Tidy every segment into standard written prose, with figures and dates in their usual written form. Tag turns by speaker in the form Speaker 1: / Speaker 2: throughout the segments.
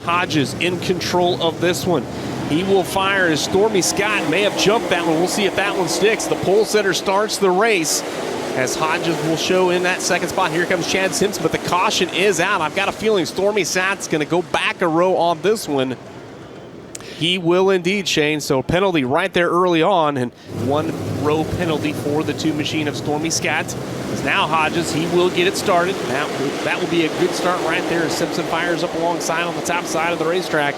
Speaker 1: Hodges in control of this one. He will fire as Stormy Scott may have jumped that one. We'll see if that one sticks. The pole setter starts the race as Hodges will show in that second spot. Here comes Chad Simpson, but the caution is out. I've got a feeling Stormy Scott's going to go back a row on this one. He will indeed, Shane. So penalty right there early on, and 1 row penalty for the 2 machine of Stormy Scott. As now Hodges, he will get it started. That will be a good start right there as Simpson fires up alongside on the top side of the racetrack.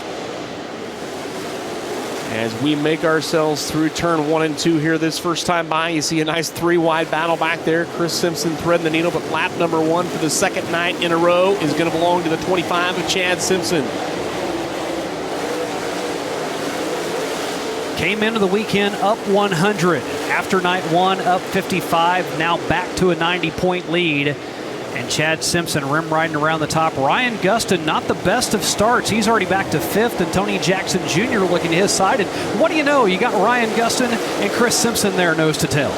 Speaker 1: As we make ourselves through turn 1 and 2 here this first time by, you see a nice 3-wide battle back there. Chris Simpson threading the needle, but lap number 1 for the second night in a row is going to belong to the 25 of Chad Simpson.
Speaker 2: Came into the weekend up 100. After night 1, up 55. Now back to a 90-point lead. And Chad Simpson rim riding around the top. Ryan Gustin, not the best of starts. He's already back to 5th, and Tony Jackson Jr. looking to his side. And what do you know? You got Ryan Gustin and Chris Simpson there, nose to tail.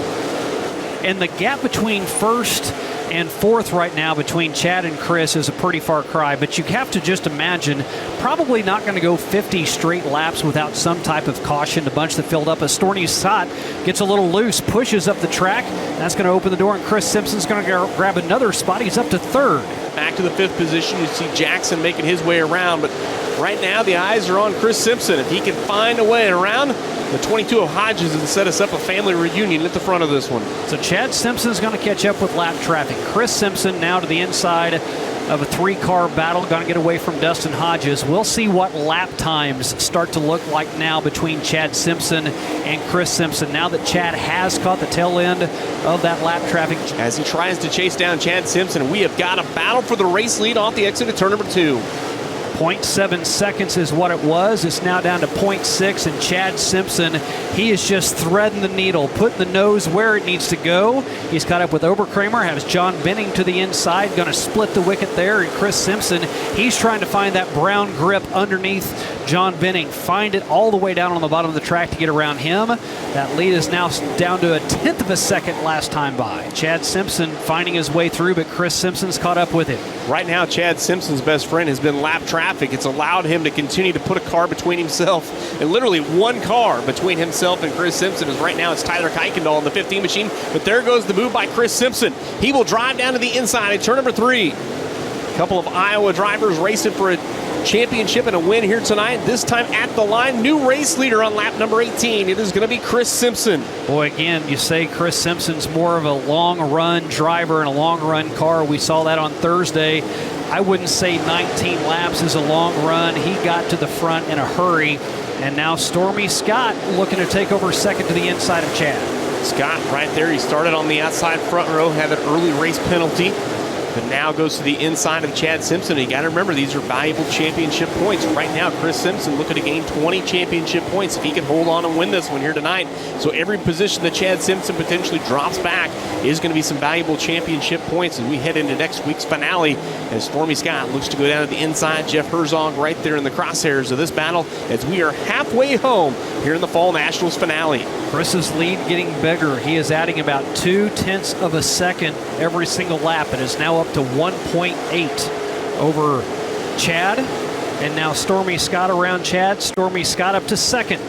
Speaker 2: And the gap between 1st and 4th right now between Chad and Chris is a pretty far cry, but you have to just imagine probably not going to go 50 straight laps without some type of caution. The bunch that filled up as Stormy Scott gets a little loose, pushes up the track. That's going to open the door, and Chris Simpson's going to grab another spot. He's up to 3rd.
Speaker 1: Back to the 5th position. You see Jackson making his way around, but right now the eyes are on Chris Simpson. If he can find a way around the 22 of Hodges and set us up a family reunion at the front of this one.
Speaker 2: So Chad Simpson's going to catch up with lap traffic. Chris Simpson now to the inside of a 3-car battle, going to get away from Dustin Hodges. We'll see what lap times start to look like now between Chad Simpson and Chris Simpson, now that Chad has caught the tail end of that lap traffic.
Speaker 1: As he tries to chase down Chad Simpson, we have got a battle for the race lead off the exit of turn number 2.
Speaker 2: 0.7 seconds is what it was. It's now down to 0.6, and Chad Simpson, he is just threading the needle, putting the nose where it needs to go. He's caught up with Oberkramer, has John Benning to the inside, going to split the wicket there, and Chris Simpson, he's trying to find that brown grip underneath John Benning, find it all the way down on the bottom of the track to get around him. That lead is now down to a 1/10 of a second last time by. Chad Simpson finding his way through, but Chris Simpson's caught up with him.
Speaker 1: Right now, Chad Simpson's best friend has been lap traffic. It's allowed him to continue to put a car between himself, and literally 1 car between himself and Chris Simpson. As right now it's Tyler Kuykendall in the 15 machine, but there goes the move by Chris Simpson. He will drive down to the inside at turn number 3. A couple of Iowa drivers racing for a championship and a win here tonight. This time at the line, new race leader on lap number 18. It is going to be Chris Simpson.
Speaker 2: Boy, again, you say Chris Simpson's more of a long-run driver and a long-run car. We saw that on Thursday. I wouldn't say 19 laps is a long run. He got to the front in a hurry. And now Stormy Scott looking to take over second to the inside of Chad.
Speaker 1: Scott right there. He started on the outside front row, had an early race penalty, but now goes to the inside of Chad Simpson. You got to remember, these are valuable championship points. Right now, Chris Simpson looking to gain 20 championship points if he can hold on and win this one here tonight. So every position that Chad Simpson potentially drops back is going to be some valuable championship points as we head into next week's finale. As Stormy Scott looks to go down to the inside, Jeff Herzog right there in the crosshairs of this battle as we are halfway home here in the Fall Nationals finale.
Speaker 2: Chris's lead getting bigger. He is adding about 0.2 of a second every single lap. It is now up to 1.8 over Chad. And now Stormy Scott around Chad. Stormy Scott up to second.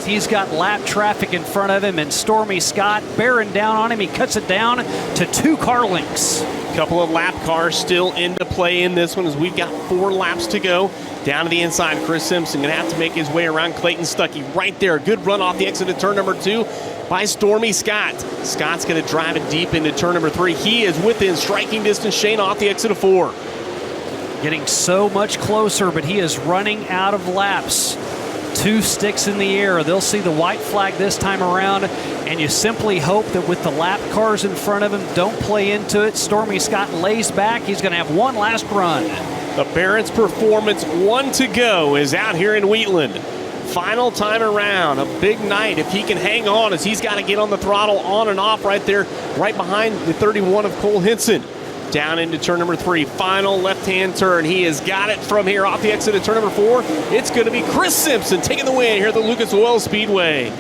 Speaker 2: He's got lap traffic in front of him, and Stormy Scott bearing down on him. He cuts it down to 2 car lengths.
Speaker 1: Couple of lap cars still into play in this one as we've got 4 laps to go. Down to the inside, Chris Simpson going to have to make his way around Clayton Stuckey right there. Good run off the exit of turn number 2 by Stormy Scott. Scott's going to drive it deep into turn number 3. He is within striking distance, Shane, off the exit of 4.
Speaker 2: Getting so much closer, but he is running out of laps. 2 sticks in the air. They'll see the white flag this time around, and you simply hope that with the lap cars in front of him, don't play into it. Stormy Scott lays back. He's going to have one last run.
Speaker 1: The Barrett's Performance 1 to go is out here in Wheatland. Final time around, a big night if he can hang on, as he's got to get on the throttle on and off right there, right behind the 31 of Cole Hinson. Down into turn number 3, final left-hand turn. He has got it from here off the exit of turn number 4. It's going to be Chris Simpson taking the win here at the Lucas Oil Speedway.